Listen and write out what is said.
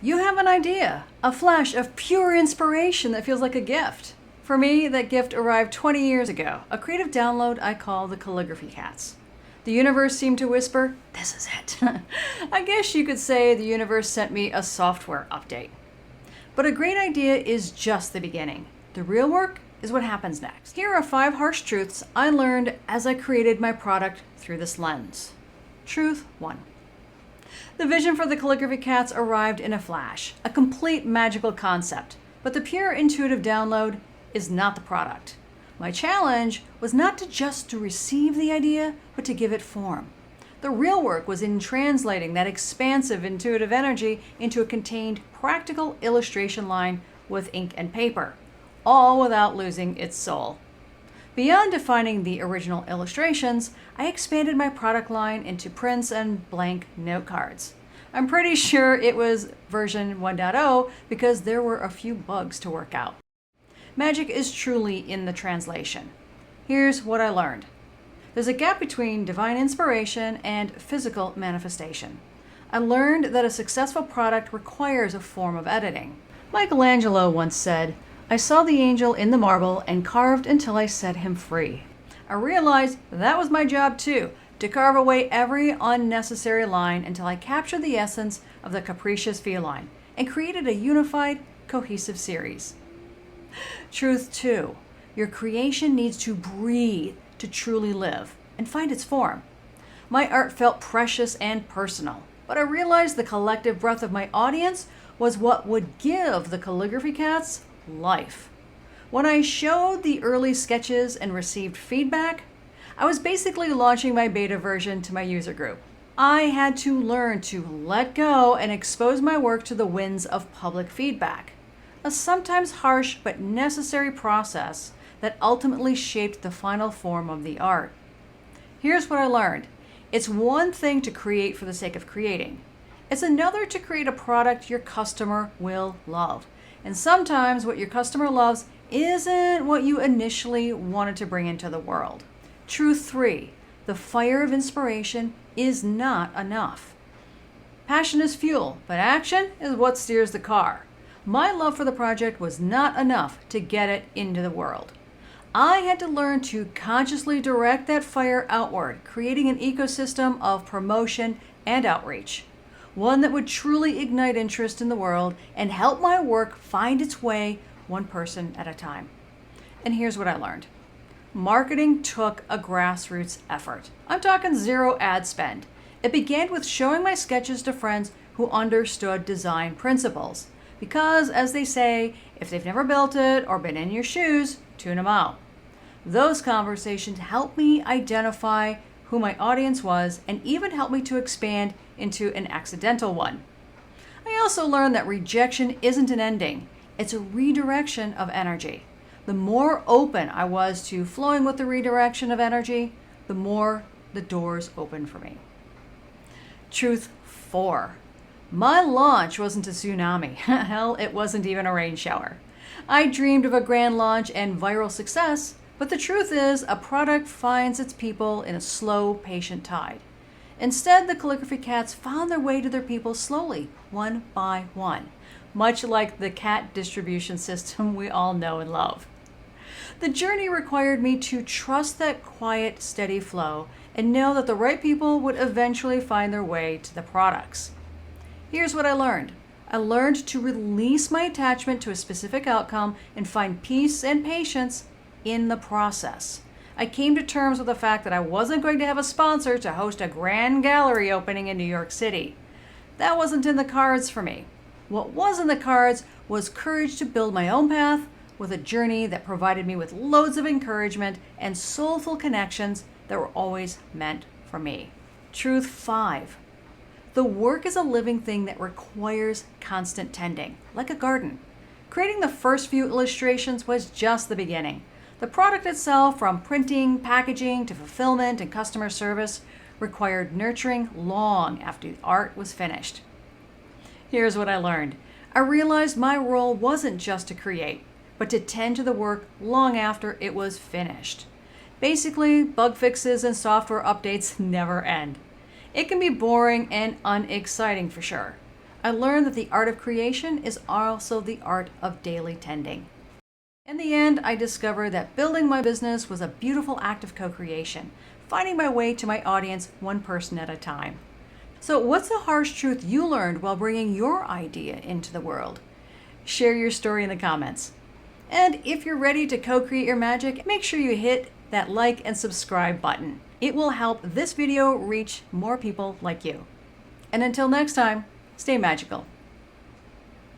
You have an idea, a flash of pure inspiration that feels like a gift. For me, that gift arrived 20 years ago, a creative download I call the calligraphy cats. The universe seemed to whisper, "This is it." I guess you could say the universe sent me a software update. But a great idea is just the beginning. The real work is what happens next. Here are 5 harsh truths I learned as I created my product through this lens. Truth 1. The vision for the calligraphy cats arrived in a flash, a complete magical concept, but the pure intuitive download is not the product. My challenge was not just to receive the idea, but to give it form. The real work was in translating that expansive intuitive energy into a contained practical illustration line with ink and paper, all without losing its soul. Beyond defining the original illustrations, I expanded my product line into prints and blank note cards. I'm pretty sure it was version 1.0 because there were a few bugs to work out. Magic is truly in the translation. Here's what I learned. There's a gap between divine inspiration and physical manifestation. I learned that a successful product requires a form of editing. Michelangelo once said, "I saw the angel in the marble and carved until I set him free." I realized that was my job too, to carve away every unnecessary line until I captured the essence of the capricious feline and created a unified, cohesive series. Truth 2. Your creation needs to breathe to truly live and find its form. My art felt precious and personal, but I realized the collective breath of my audience was what would give the calligraphy cats life. When I showed the early sketches and received feedback, I was basically launching my beta version to my user group. I had to learn to let go and expose my work to the winds of public feedback, a sometimes harsh but necessary process that ultimately shaped the final form of the art. Here's what I learned. It's one thing to create for the sake of creating. It's another to create a product your customer will love. And sometimes what your customer loves isn't what you initially wanted to bring into the world. Truth 3. The fire of inspiration is not enough. Passion is fuel, but action is what steers the car. My love for the project was not enough to get it into the world. I had to learn to consciously direct that fire outward, creating an ecosystem of promotion and outreach. One that would truly ignite interest in the world and help my work find its way one person at a time. And here's what I learned. Marketing took a grassroots effort. I'm talking zero ad spend. It began with showing my sketches to friends who understood design principles. Because, as they say, if they've never built it or been in your shoes, tune them out. Those conversations helped me identify who my audience was and even helped me to expand into an accidental one. I also learned that rejection isn't an ending. It's a redirection of energy. The more open I was to flowing with the redirection of energy, the more the doors opened for me. Truth 4. My launch wasn't a tsunami. Hell, it wasn't even a rain shower. I dreamed of a grand launch and viral success, but the truth is a product finds its people in a slow, patient tide. Instead, the calligraphy cats found their way to their people slowly, one by one, much like the cat distribution system we all know and love. The journey required me to trust that quiet, steady flow and know that the right people would eventually find their way to the products. Here's what I learned. I learned to release my attachment to a specific outcome and find peace and patience in the process. I came to terms with the fact that I wasn't going to have a sponsor to host a grand gallery opening in New York City. That wasn't in the cards for me. What was in the cards was courage to build my own path with a journey that provided me with loads of encouragement and soulful connections that were always meant for me. Truth 5. The work is a living thing that requires constant tending, like a garden. Creating the first few illustrations was just the beginning. The product itself, from printing, packaging, to fulfillment and customer service, required nurturing long after the art was finished. Here's what I learned. I realized my role wasn't just to create, but to tend to the work long after it was finished. Basically, bug fixes and software updates never end. It can be boring and unexciting for sure. I learned that the art of creation is also the art of daily tending. In the end, I discovered that building my business was a beautiful act of co-creation, finding my way to my audience one person at a time. So what's the harsh truth you learned while bringing your idea into the world? Share your story in the comments. And if you're ready to co-create your magic, make sure you hit that like and subscribe button. It will help this video reach more people like you. And until next time, stay magical.